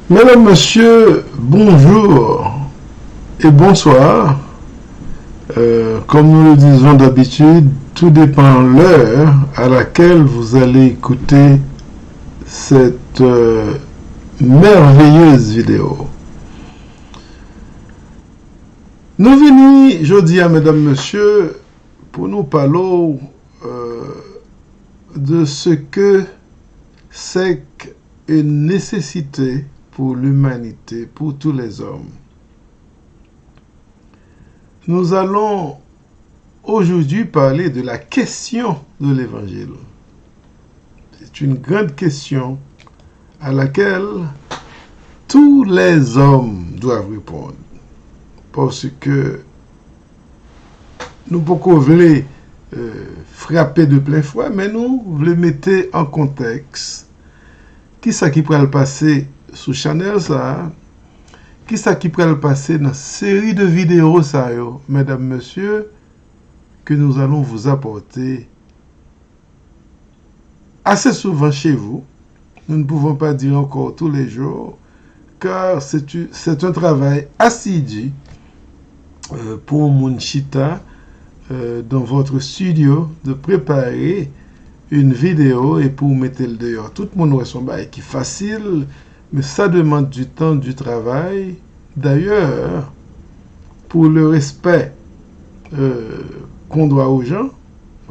Mesdames, Messieurs, bonjour et bonsoir. Comme nous le disons d'habitude, tout dépend de l'heure à laquelle vous allez écouter cette merveilleuse vidéo. Nous venons aujourd'hui, mesdames, messieurs, pour nous parler de ce que c'est une nécessité pour l'humanité, pour tous les hommes. Nous allons aujourd'hui parler de la question de l'Évangile. C'est une grande question à laquelle tous les hommes doivent répondre. Parce que nous ne pouvons pas frapper de plein fouet, mais nous voulons mettre en contexte qui ça qui pourrait le passer sur Chanel ça, qui ça qui pourrait le passer dans série de vidéos ça, mesdames, messieurs, que nous allons vous apporter assez souvent chez vous. Nous ne pouvons pas dire encore tous les jours, car c'est un travail assidu pour Mounchita dans votre studio de préparer une vidéo et pour mettre le dehors. Tout le monde aurait son bail qui est facile, mais ça demande du temps, du travail. D'ailleurs, pour le respect qu'on doit aux gens,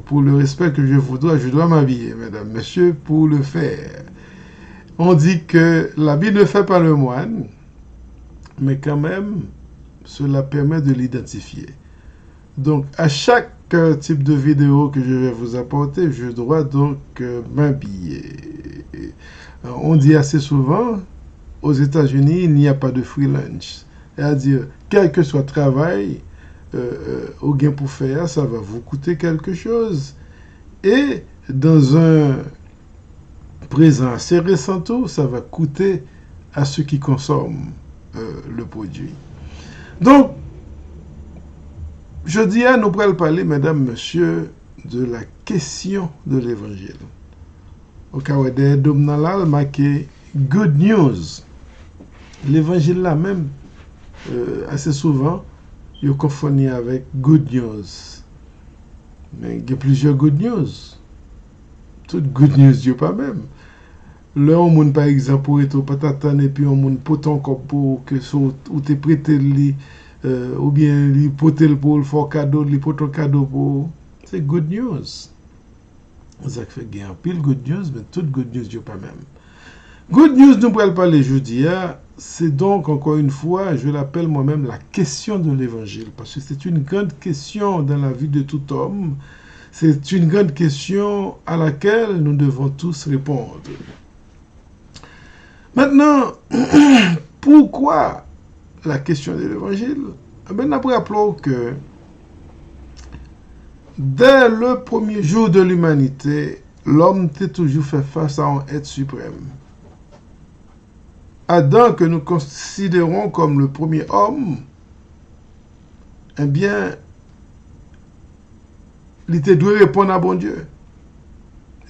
pour le respect que je dois m'habiller, mesdames, messieurs, pour le faire. On dit que l'habit ne fait pas le moine, mais quand même, cela permet de l'identifier. Donc, à chaque type de vidéo que je vais vous apporter, je dois donc m'habiller. On dit assez souvent, aux États-Unis, il n'y a pas de free lunch. C'est-à-dire, quel que soit le travail, au gain pour faire, ça va vous coûter quelque chose. Et dans un présent assez récent, ça va coûter à ceux qui consomment le produit. Donc, je dis à nous pourrons parler, mesdames, messieurs, de la question de l'évangile. Au cas où des domnalal marqué good news. L'évangile là même, assez souvent, il est confondu avec good news. Mais il y a plusieurs good news. Toutes good news, il n'y a pas même. Là, on monde par exemple, pour être au patatan et puis on monde pour ton corps pour que ou t'es prêté li. Ou bien li potel pour le fort cadeau, li poton cadeau pour. C'est good news. Ça fait bien pile good news, mais toute good news, il n'y a pas même. Good news, nous pourrons parler jeudi. C'est donc, encore une fois, je l'appelle moi-même la question de l'évangile. Parce que c'est une grande question dans la vie de tout homme. C'est une grande question à laquelle nous devons tous répondre. Maintenant, pourquoi la question de l'évangile? Ben, nous rappelons que dès le premier jour de l'humanité, l'homme s'est toujours fait face à un être suprême. Adam, que nous considérons comme le premier homme, eh bien, il était dû répondre à bon Dieu.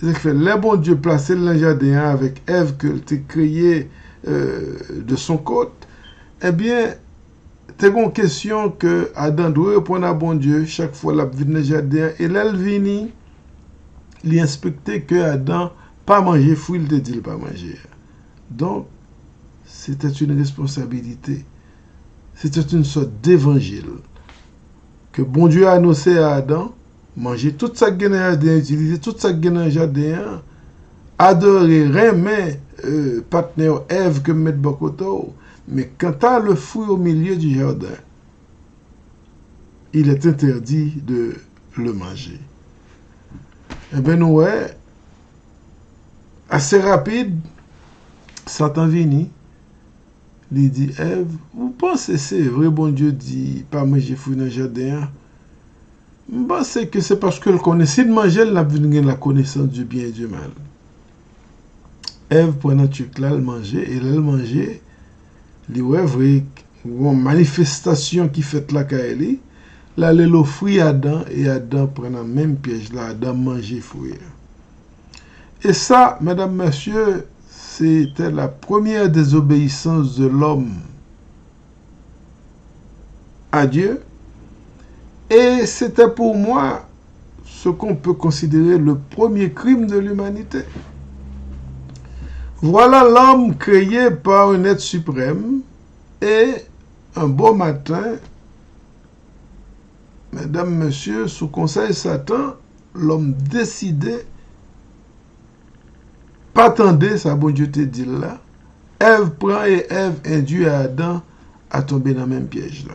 C'est que le bon Dieu placé dans le jardin avec Ève que tu créé de son côté, eh bien, c'est une question que Adam doit répondre à bon Dieu chaque fois qu'il vient dans le jardin. Et là, il vient, il inspecte que Adam pas manger fruit, il te dit pas manger. Donc, c'était une responsabilité. C'était une sorte d'évangile que bon Dieu a annoncé à Adam. Manger tout ça qui est dans le jardin, utiliser tout ça qui est dans le jardin, adorer, aimer partenaire Ève que mettre Bokoto. Mais quand tu as le fruit au milieu du jardin, il est interdit de le manger. Eh bien, nous, ouais, assez rapide, Satan vient, il dit, Ève, vous pensez c'est vrai, bon Dieu dit, pas manger fruit dans le jardin? Je pense que c'est parce que le connaissait de manger, elle a vu la connaissance du bien et du mal. Ève prenait un truc là, elle mangeait, et elle mangeait, il ouais vrai, une manifestation qui fait là qu'elle là, elle offrit à Adam, et Adam prend le même piège là, Adam mangeait fruit. Et ça, mesdames, messieurs, c'était la première désobéissance de l'homme à Dieu. Et c'était pour moi ce qu'on peut considérer le premier crime de l'humanité. Voilà l'homme créé par un être suprême et un beau matin, mesdames, messieurs, sous conseil Satan, l'homme décidait, pas attendez, ça bon Dieu te dit là, Ève prend et Ève induit Adam à tomber dans le même piège là.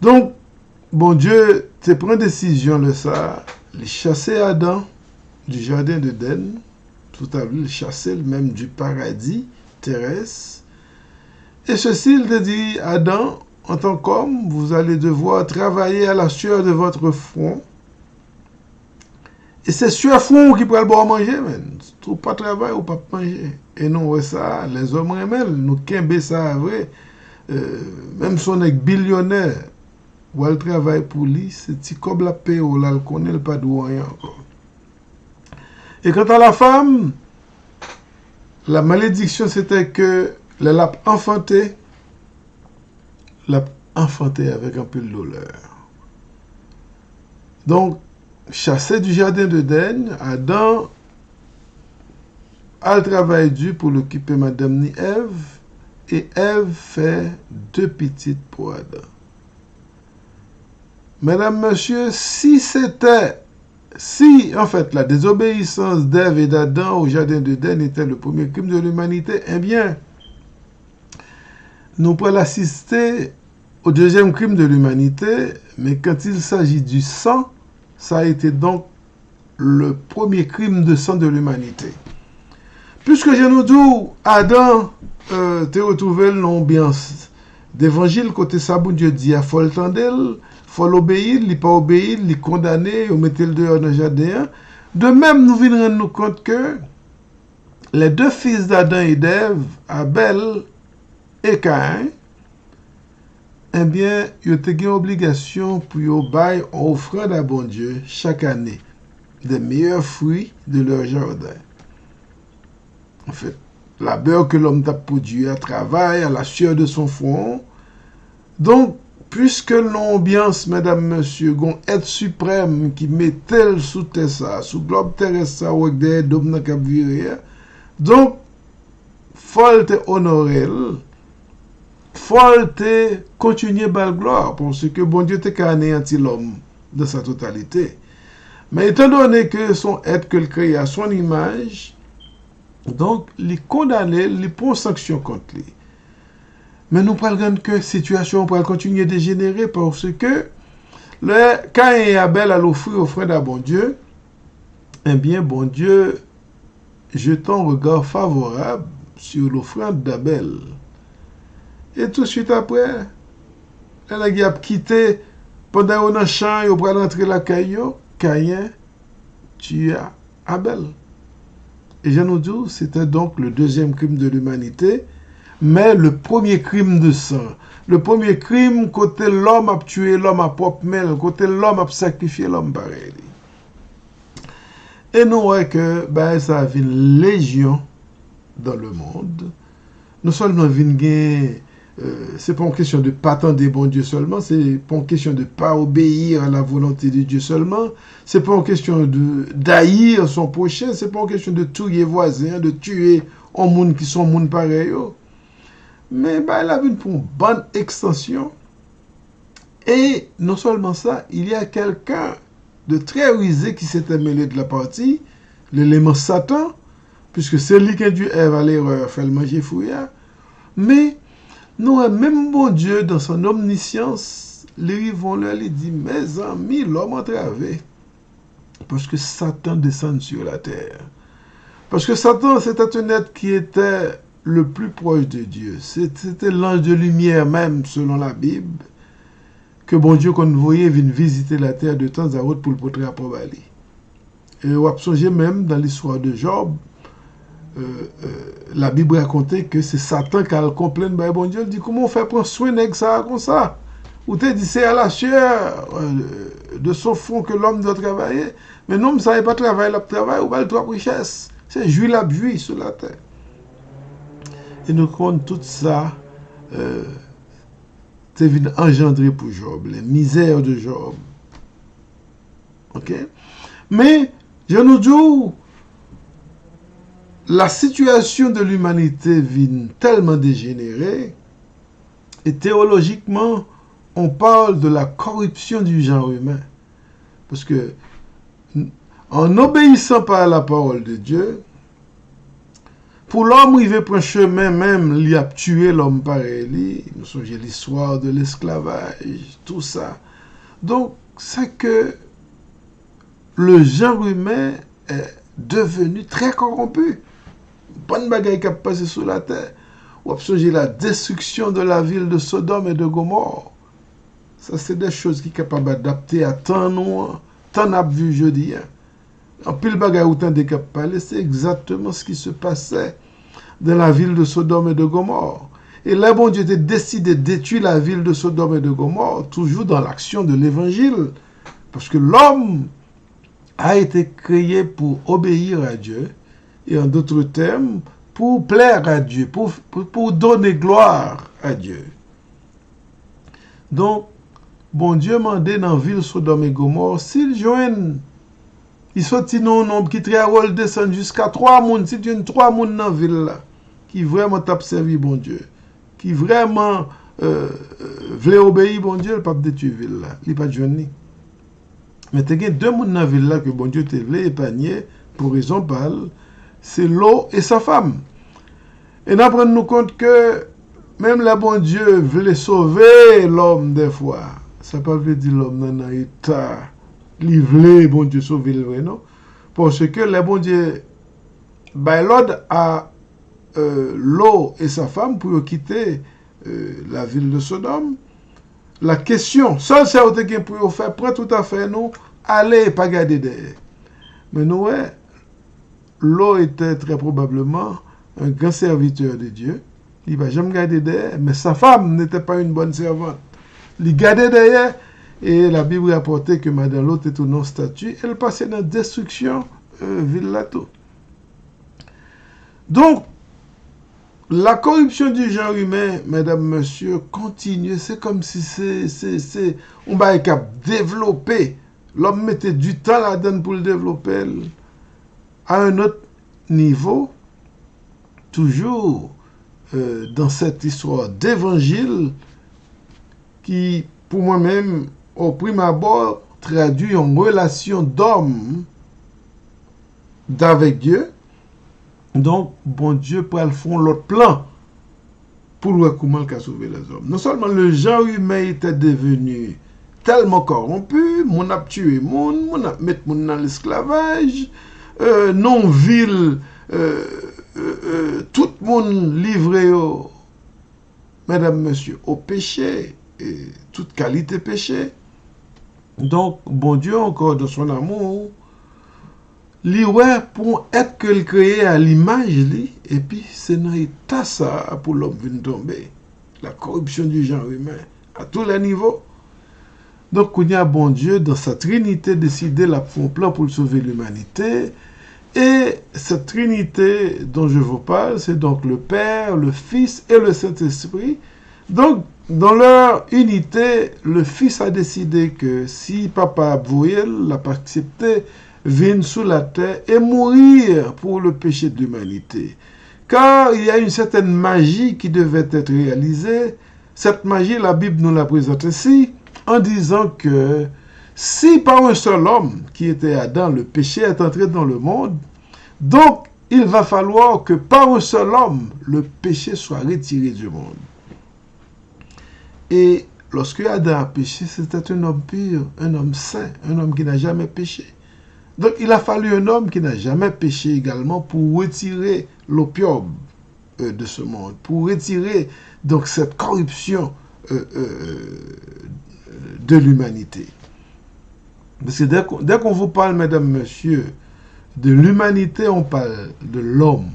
Donc, bon Dieu te prend décision de ça, il chasser Adam du jardin d'Éden, tout à l'heure, il chasser même du paradis terrestre. Et ceci, il te dit, Adam, en tant qu'homme, vous allez devoir travailler à la sueur de votre front. Et c'est sueur front qui pourra le boire manger, men. Ou pas travailler ou pas manger. Et non, ça, les hommes remèlent, nous kembe ça vrai. Même si on est billionnaire, ou elle travaille pour lui, c'est petit comme la paix, ou là, elle connaît pas de rien encore. Et quant à la femme, la malédiction, c'était que elle l'a enfanté avec un peu de douleur. Donc, chassé du jardin d'Éden, Adam a le travail dur pour l'occuper Madame ni Ève, et Ève fait 2 petites pour Adam. Mesdames, messieurs, si en fait la désobéissance d'Ève et d'Adam au jardin d'Éden était le premier crime de l'humanité, eh bien, nous pouvons assister au deuxième crime de l'humanité, mais quand il s'agit du sang, ça a été donc le premier crime de sang de l'humanité. Puisque je nous dis, Adam, te retrouvé l'ambiance d'évangile côté ça, bon Dieu dit, il faut le tendre, faut l'obéir, il pas obéir, il condamner, il mettre le dehors dans le jardin. De même, nous venons rendre nous compte que les 2 fils d'Adam et d'Ève, Abel et Caïn, eh bien, ils ont une obligation pour bailler en offrande à bon Dieu chaque année des meilleurs fruits de leur jardin. En fait, la beurre que l'homme t'a produit à travail, à la sueur de son front. Donc, puisque l'ambiance, mesdames, messieurs, gon être suprême qui met tel sous terre ça, sous globe terrestre ça, ou des dômes dans cap viré, donc, faut te honorer, faut te continuer belle gloire, parce que bon Dieu t'a anéanti l'homme de sa totalité. Mais étant donné que son être que le crée à son image, donc, il condamne, il prend sanction contre lui. Mais nous parlons que la situation pourrait continuer de dégénérer parce que quand Abel a offert à bon Dieu, eh bien, bon Dieu jetant un regard favorable sur l'offrande d'Abel. Et tout de suite après, elle a quitté pendant un champ, il a rentré la caillou, Caïn tua Abel. Et je nous dis, c'était donc le deuxième crime de l'humanité, mais le premier crime de sang. Le premier crime, côté l'homme a tué l'homme à propre main, côté l'homme a sacrifié l'homme pareil. Et nous voyons que ça a une légion dans le monde. Nous seulement c'est pas une question de pas attendre bon Dieu seulement, c'est pas une question de pas obéir à la volonté de Dieu seulement, c'est pas une question d'haïr son prochain, c'est pas une question de tuer voisin, de tuer un monde qui sont monde pareil. Mais elle a une bonne extension. Et non seulement ça, il y a quelqu'un de très rusé qui s'était mêlé de la partie, l'élément Satan, puisque c'est lui qui a dû Ève à l'erreur, faire le manger fouillard. Mais nous, même bon Dieu, dans son omniscience, les vont leur dire, mes amis, l'homme entravé. Parce que Satan descend sur la terre. Parce que Satan, c'était un être qui était le plus proche de Dieu. C'était l'ange de lumière même, selon la Bible, que bon Dieu, qu'on voyait, vient visiter la terre de temps à autre pour le porter à Probali. Et on a songé même dans l'histoire de Job, la Bible racontait que c'est Satan qui a complaint de bon Dieu. Il dit, comment on fait prendre soin de ça comme ça? Ou tu dit, c'est à la sueur de son front que l'homme doit travailler. Mais non, ça n'est pas travailler, le travail, ou pas le droit richesse. C'est jouir sur la terre. Et nous comptons tout ça, c'est engendré pour Job, les misères de Job. Ok? Mais, je nous dis, la situation de l'humanité vient tellement dégénérée, et théologiquement, on parle de la corruption du genre humain. Parce que, en obéissant pas à la parole de Dieu, pour l'homme, il veut prendre un chemin même, il a tué l'homme pareil. Nous sommes l'histoire de l'esclavage, tout ça. Donc, c'est que le genre humain est devenu très corrompu. Bonne bagaille qui a passé sous la terre. Ou absolument la destruction de la ville de Sodome et de Gomorre. Ça, c'est des choses qui sont capables d'adapter à tant nous, tant a vu jeudi. En pile bagaille autant de cap parler, c'est exactement ce qui se passait dans la ville de Sodome et de Gomorre. Et là, bon Dieu a décidé de détruire la ville de Sodome et de Gomorre, toujours dans l'action de l'évangile. Parce que l'homme a été créé pour obéir à Dieu, et en d'autres termes, pour plaire à Dieu, pour donner gloire à Dieu. Donc, bon Dieu m'a dit dans la ville Sodome et Gomorre, s'ils joignent, ils sont un nombre qui très descend jusqu'à 3 personnes, si tu as 3 personnes dans la ville là, qui vraiment t'ont servi bon Dieu, qui vraiment voulaient obéir bon Dieu, le pape détruire la ville là, il n'y a pas de journée. Mais il y a 2 personnes dans la ville là que bon Dieu te voulait épargner pour raison pâle, c'est Lot et sa femme. Et nous prenons compte que même le bon Dieu voulait sauver l'homme des fois. Ça ne veut pas dire l'homme dans l'état. Il voulait, bon Dieu, sauver le vrai, non? Parce que le bon Dieu, l'ordre à Lot et sa femme pour quitter la ville de Sodome. La question, seul c'est que pour faire, prendre tout à fait, nous, aller pas garder derrière. Mais nous, ouais, Lot était très probablement un grand serviteur de Dieu. Il ne va jamais garder derrière, mais sa femme n'était pas une bonne servante. Il gardait derrière, et la Bible rapportait que Madame Lot était au non-statut, elle passait dans la destruction ville là tout. Donc, la corruption du genre humain, mesdames, messieurs, continue. C'est comme si on va être développé. L'homme mettait du temps là-dedans pour le développer à un autre niveau, toujours dans cette histoire d'évangile qui, pour moi-même, au prime abord, traduit en relation d'homme d'avec Dieu. Donc, bon Dieu peut le faire l'autre plan pour voir comment il a sauvé les hommes. Non seulement le genre humain était devenu tellement corrompu, on a tué on a mis dans l'esclavage, non-ville, tout le monde livré, mesdames, messieurs, au péché, et toute qualité péché. Donc, bon Dieu, encore dans son amour, li ouais pour être que le créé à l'image li, et puis c'est dans l'état ça pour l'homme venir tomber. La corruption du genre humain à tous les niveaux. Donc, il y a bon Dieu dans sa trinité décidé la fond plan pour sauver l'humanité. Et cette trinité dont je vous parle, c'est donc le Père, le Fils et le Saint-Esprit. Donc, dans leur unité, le Fils a décidé que si Papa voyait, l'a pas accepté, vienne sous la terre et mourir pour le péché de l'humanité. Car il y a une certaine magie qui devait être réalisée. Cette magie, la Bible nous la présente ici, en disant que si par un seul homme, qui était Adam, le péché est entré dans le monde, donc il va falloir que par un seul homme, le péché soit retiré du monde. Et lorsque Adam a péché, c'était un homme pur, un homme saint, un homme qui n'a jamais péché. Donc il a fallu un homme qui n'a jamais péché également pour retirer l'opium de ce monde, pour retirer donc cette corruption de l'humanité. Parce que dès qu'on vous parle, mesdames, messieurs, de l'humanité, on parle de l'homme.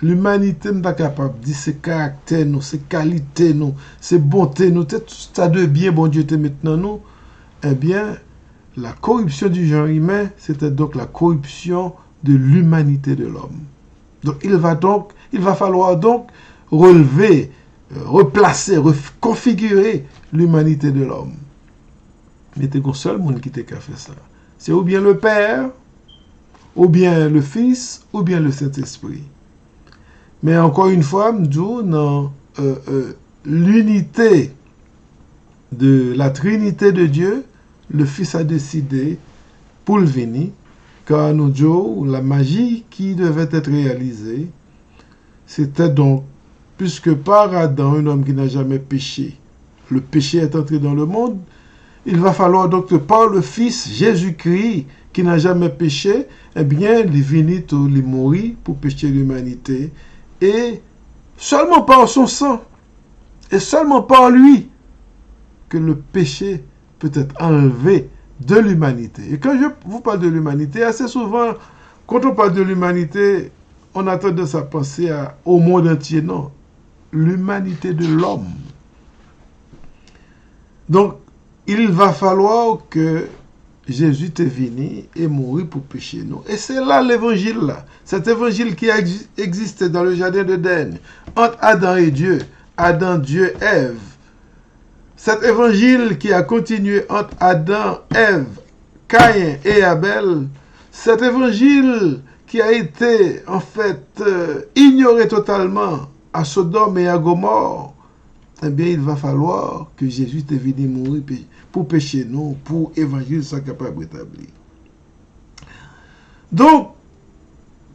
L'humanité n'est pas capable de dire ses caractères, ses qualités, ses bontés, tout ça de bien, bon Dieu, te maintenant nous. Eh bien, la corruption du genre humain, c'était donc la corruption de l'humanité de l'homme. Donc, il va falloir donc relever, replacer, reconfigurer l'humanité de l'homme. Mais c'est un seul monde qui t'a fait ça. C'est ou bien le Père, ou bien le Fils, ou bien le Saint-Esprit. Mais encore une fois, nous dans l'unité de la Trinité de Dieu, le Fils a décidé pour le venir, car nous disons la magie qui devait être réalisée, c'était donc, puisque par Adam, un homme qui n'a jamais péché, le péché est entré dans le monde, il va falloir donc que par le Fils Jésus-Christ, qui n'a jamais péché, eh bien, il est venu il mourir pour pécher l'humanité, et seulement par son sang, et seulement par lui, que le péché peut être enlevé de l'humanité. Et quand je vous parle de l'humanité, assez souvent, quand on parle de l'humanité, on a tendance à penser au monde entier. Non, l'humanité de l'homme. Donc, il va falloir que Jésus est venu et mourir pour pécher nous. Et c'est là l'évangile, là. Cet évangile qui existait dans le jardin d'Éden, entre Adam et Dieu, Adam, Dieu, Ève. Cet évangile qui a continué entre Adam, Ève, Caïn et Abel, cet évangile qui a été en fait ignoré totalement à Sodome et à Gomorrhe, eh bien il va falloir que Jésus est venu mourir pour pécher nous, pour évangile soit capable d'établir. Donc,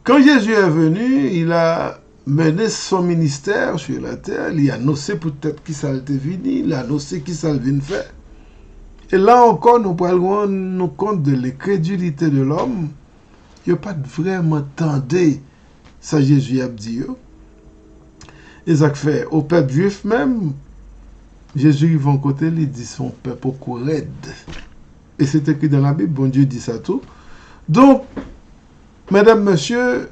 quand Jésus est venu, il a mené son ministère sur la terre, il a annoncé peut-être qui ça était venu, il a annoncé qui ça vient faire. Et là encore, nous parlons nous compte de l'incrédulité de l'homme. Il n'y a pas vraiment entendu ça Jésus a dit. Et ça fait au peuple juif même, Jésus il va en côté, il dit son peuple au raide. Et c'est écrit dans la Bible, bon Dieu dit ça tout. Donc, mesdames, messieurs,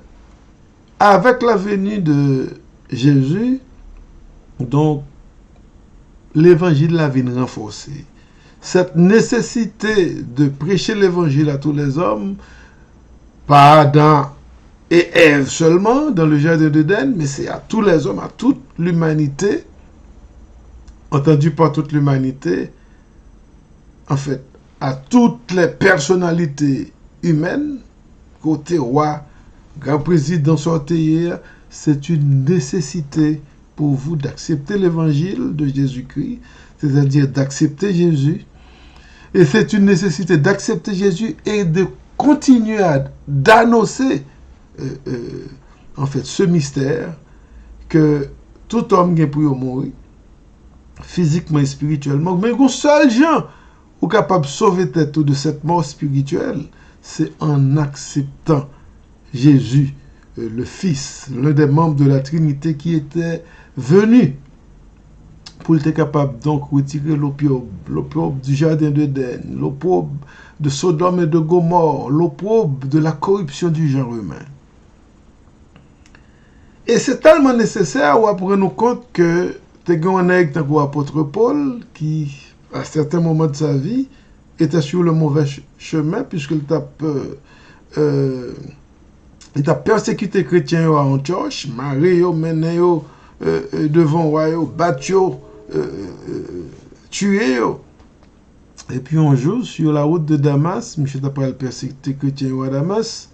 avec la venue de Jésus, donc, l'évangile l'a venu renforcer. Cette nécessité de prêcher l'évangile à tous les hommes, pas Adam et Ève seulement, dans le jardin d'Éden, mais c'est à tous les hommes, à toute l'humanité, entendu par toute l'humanité, en fait, à toutes les personnalités humaines, côté roi, grand président sorti, c'est une nécessité pour vous d'accepter l'évangile de Jésus-Christ, c'est-à-dire d'accepter Jésus. Et c'est une nécessité d'accepter Jésus et de continuer d'annoncer en fait ce mystère que tout homme qui est pour mourir, physiquement et spirituellement, mais un seul gens ou capable de sauver tête de cette mort spirituelle, c'est en acceptant Jésus, le Fils, l'un des membres de la Trinité qui était venu pour être capable donc retirer l'opprobre du jardin d'Éden, l'opprobre de Sodome et de Gomorre, l'opprobre de la corruption du genre humain. Et c'est tellement nécessaire, on prend nous compte que un apôtre Paul qui, à certains moments de sa vie, était sur le mauvais chemin puisqu'il il a persécuté les chrétiens à Antioche, maré, mené devant roi, battu, tué. Et puis un jour, sur la route de Damas, M. Tapal persécuté les chrétiens à Damas,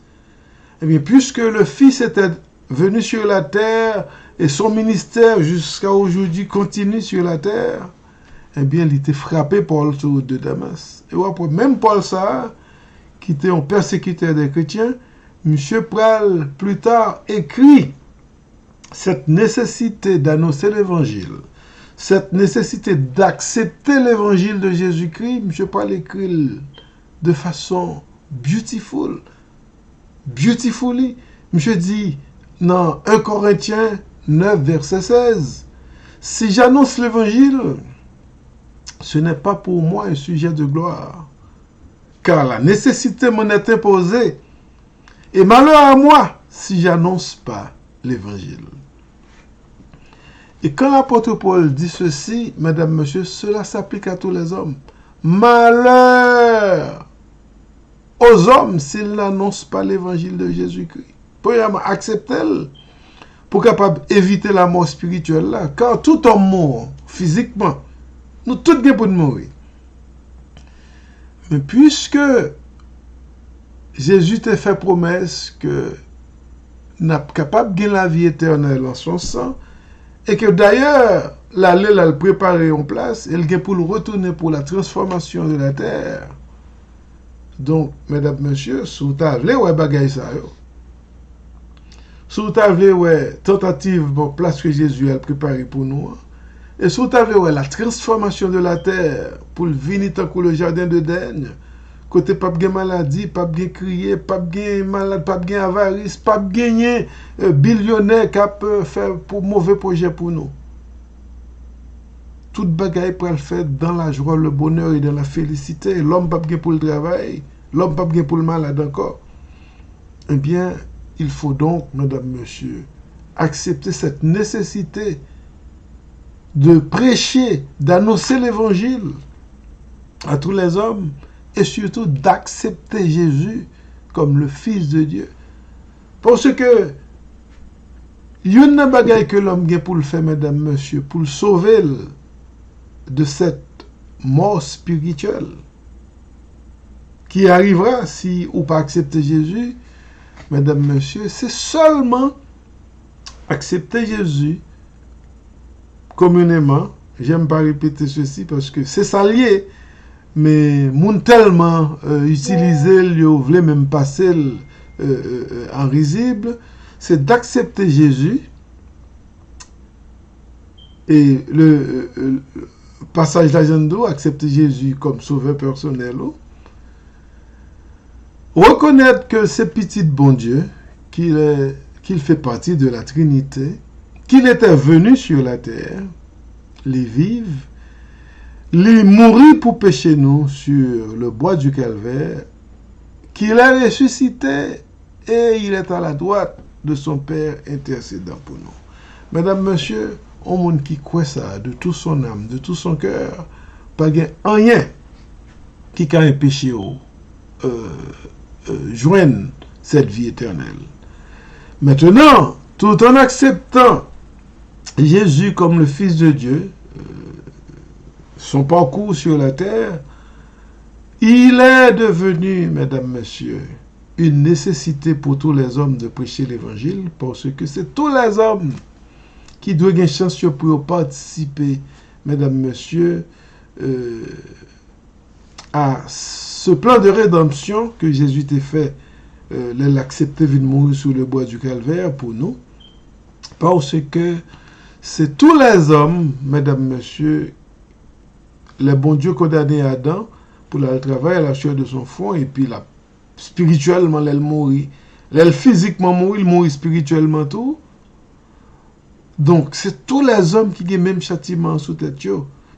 et bien puisque le Fils était venu sur la terre et son ministère jusqu'à aujourd'hui continue sur la terre, eh bien il était frappé par la route de Damas. Et après, même Paul ça, qui était un persécuteur des chrétiens, M. Pral, plus tard, écrit cette nécessité d'annoncer l'évangile, cette nécessité d'accepter l'évangile de Jésus-Christ. M. Pral écrit de façon beautifully. M. dit dans 1 Corinthiens 9, verset 16, si j'annonce l'évangile, ce n'est pas pour moi un sujet de gloire, car la nécessité m'en est imposée. Et malheur à moi si j'annonce pas l'évangile. Et quand l'apôtre Paul dit ceci, mesdames, messieurs, cela s'applique à tous les hommes. Malheur aux hommes s'ils n'annoncent pas l'évangile de Jésus-Christ. Premièrement, accepter pour capable éviter la mort spirituelle là. Car tout homme mort physiquement, nous tous bien pour mourir. Mais puisque Jésus t'a fait promesse que n'a capable de la vie éternelle en son sang, et que d'ailleurs, l'aller la le préparer en place, elle est pour le retourner pour la transformation de la terre. Donc, mesdames, messieurs, si vous avez ouais bagay ça yo. Si vous avez ouais tentative bon place que Jésus a préparé pour nous. Et si vous avez ouais la transformation de la terre pour venir tant que le jardin de Daigne, côté pas de maladie, pas de crier, pas de malade, pas de avarice, pas de gagner billionnaire qui peut faire pour mauvais projet pour nous. Toute bagaille pour le faire dans la joie, le bonheur et dans la félicité. L'homme pas bien pour le travail, l'homme pas bien pour le malade encore. Eh bien, il faut donc, mesdames, messieurs, accepter cette nécessité de prêcher, d'annoncer l'évangile à tous les hommes et surtout d'accepter Jésus comme le Fils de Dieu. Parce que il y a une bagaille que l'homme a pour le faire, mesdames, messieurs, pour le sauver de cette mort spirituelle qui arrivera si ou pas accepter Jésus, mesdames, messieurs, c'est seulement accepter Jésus communément. J'aime pas répéter ceci parce que c'est ça lié, mais moun tellement utilisé, le voulait même passer en risible, c'est d'accepter Jésus et le passage d'agenda, accepter Jésus comme sauveur personnel, reconnaître que c'est petit bon Dieu, qu'il fait partie de la Trinité, qu'il était venu sur la terre, les vivre, les mourir pour pécher nous sur le bois du calvaire, qu'il a ressuscité et il est à la droite de son Père intercédant pour nous. Mesdames, messieurs, au monde qui croit ça de toute son âme, de tout son cœur, pas rien qui a empêché joindre cette vie éternelle. Maintenant, tout en acceptant Jésus comme le Fils de Dieu, son parcours sur la terre, il est devenu, mesdames, messieurs, une nécessité pour tous les hommes de prêcher l'évangile, parce que c'est tous les hommes qui doivent avoir une chance pour participer, mesdames, messieurs, à ce plan de rédemption que Jésus t'a fait, l'accepter de mourir sur le bois du calvaire pour nous, parce que c'est tous les hommes, mesdames, messieurs, le bon Dieu condamné Adam pour le travail à la chair de son fond, et puis là, spirituellement, elle mourit. Elle physiquement mourit, il mourit spirituellement tout. Donc, c'est tous les hommes qui ont le même châtiment sous tête.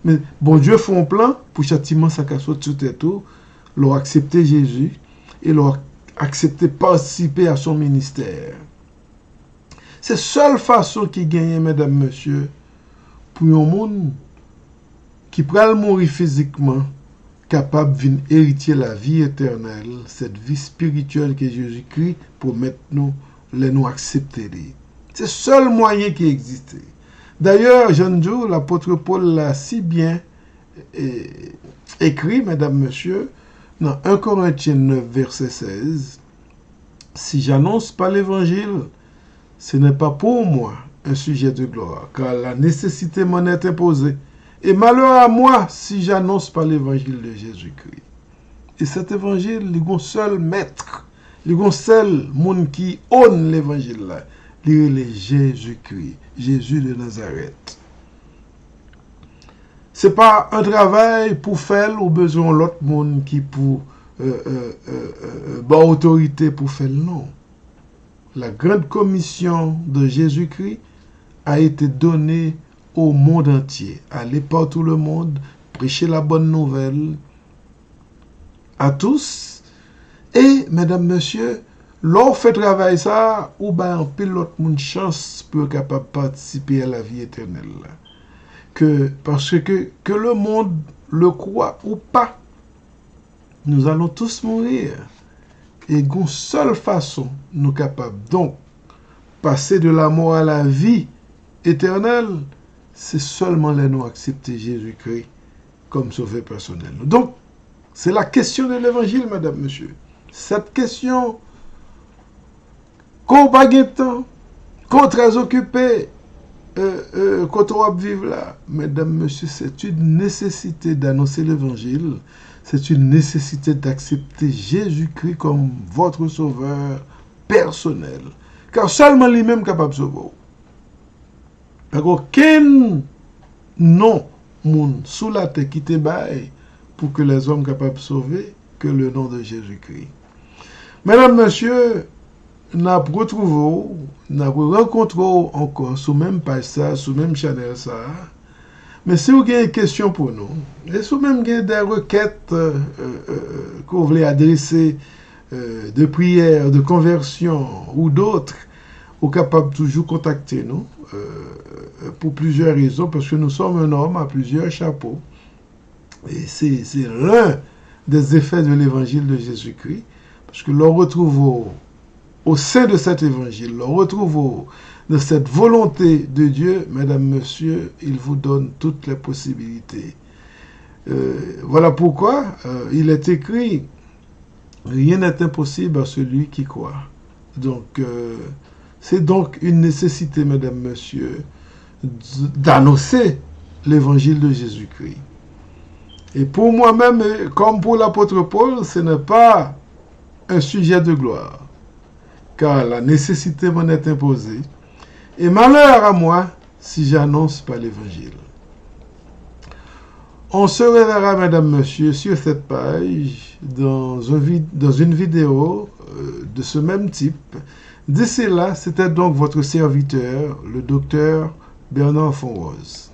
Mais bon Dieu fait un plan pour châtiment ça casse sous tête tout, leur accepter Jésus et leur accepter participer à son ministère. C'est la seule façon qui gagne, mesdames, messieurs, pour un monde qui peut mourir physiquement, capable de hériter la vie éternelle, cette vie spirituelle que Jésus-Christ pour maintenant nous accepter. C'est le seul moyen qui existe. D'ailleurs, Jean-Jour, l'apôtre Paul l'a si bien écrit, mesdames, messieurs, dans 1 Corinthiens 9, verset 16, « Si j'annonce pas l'évangile, ce n'est pas pour moi un sujet de gloire, car la nécessité m'en est imposée. Et malheur à moi si j'annonce pas l'évangile de Jésus-Christ. » Et cet évangile, il y a un seul maître, il y a un seul monde qui honne l'évangile là. Il est Jésus-Christ, Jésus de Nazareth. Ce n'est pas un travail pour faire ou besoin de l'autre monde qui pour autorité pour faire, non. La grande commission de Jésus-Christ a été donnée au monde entier. Aller partout le monde, prêcher la bonne nouvelle à tous. Et, mesdames, messieurs, lorsqu'on fait travail ça, ou bien on pile l'autre monde chance pour être capable de participer à la vie éternelle. Parce que le monde le croit ou pas, nous allons tous mourir. Et une seule façon, nous capables donc passer de la mort à la vie éternelle, c'est seulement les nous accepter Jésus-Christ comme sauveur personnel. Donc, c'est la question de l'évangile, madame, monsieur. Cette question, qu'on pas de temps, qu'on très occupé, quand on va vivre là, mesdames, monsieur, c'est une nécessité d'annoncer l'évangile. C'est une nécessité d'accepter Jésus-Christ comme votre sauveur personnel. Car seulement lui-même est capable de sauver. Parce qu'aucun nom sous la terre qui te baille pour que les hommes soient capables de sauver que le nom de Jésus-Christ. Mesdames, messieurs, nous avons retrouvé, nous avons rencontré encore sur même page ça, sur même channel ça. Mais si vous avez une question pour nous, et si vous même avez des requêtes que vous voulez adresser de prière, de conversion ou d'autres, vous êtes capable de toujours contacter nous pour plusieurs raisons, parce que nous sommes un homme à plusieurs chapeaux. Et c'est l'un des effets de l'évangile de Jésus-Christ, parce que l'on retrouve au sein de cet évangile, l'on retrouve de cette volonté de Dieu, mesdames, messieurs, il vous donne toutes les possibilités. Voilà pourquoi il est écrit, rien n'est impossible à celui qui croit. Donc, c'est donc une nécessité, mesdames, messieurs, d'annoncer l'évangile de Jésus-Christ. Et pour moi-même, comme pour l'apôtre Paul, ce n'est pas un sujet de gloire, car la nécessité m'en est imposée. Et malheur à moi si j'annonce pas l'évangile. On se reverra, mesdames, messieurs, sur cette page dans une vidéo de ce même type. D'ici là, c'était donc votre serviteur, le docteur Bernard Fonrose.